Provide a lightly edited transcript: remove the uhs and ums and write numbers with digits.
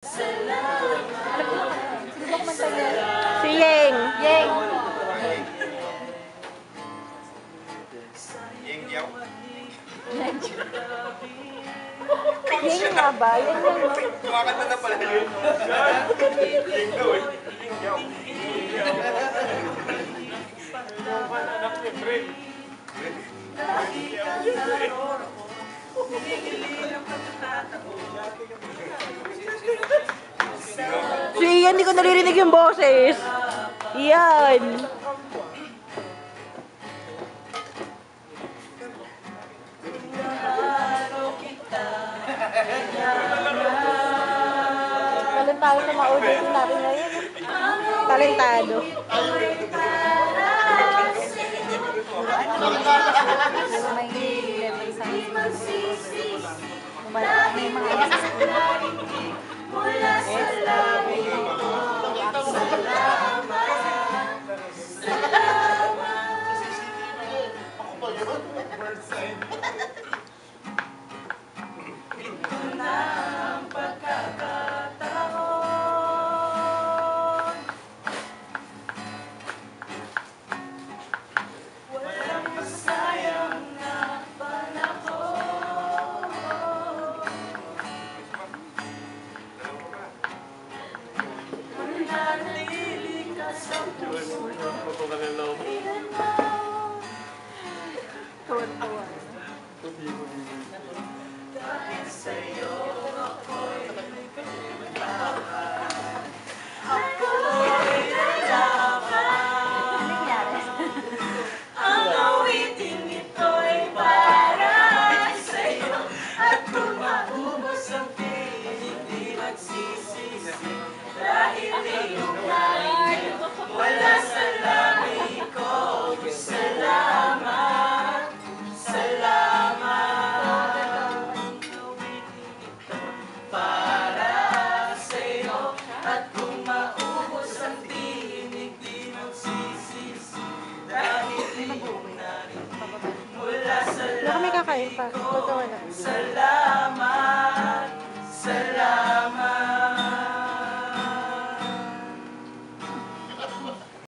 Sino ba kumanta niya? Si Yeng. Yeng. Yeng Diao. Yeng nga ba? Yeng nga ba? Kumakanta na pala yun. Yeng daw eh. Yeng Diao. Anak niya, friend. Si Ian, hindi ko naririnig yung boses. Ian. Talentado sa mga audience natin ngayon. Talentado. May level sa may mga tuwan-tuwan. Wala kami kakain pa. Pagkawa na.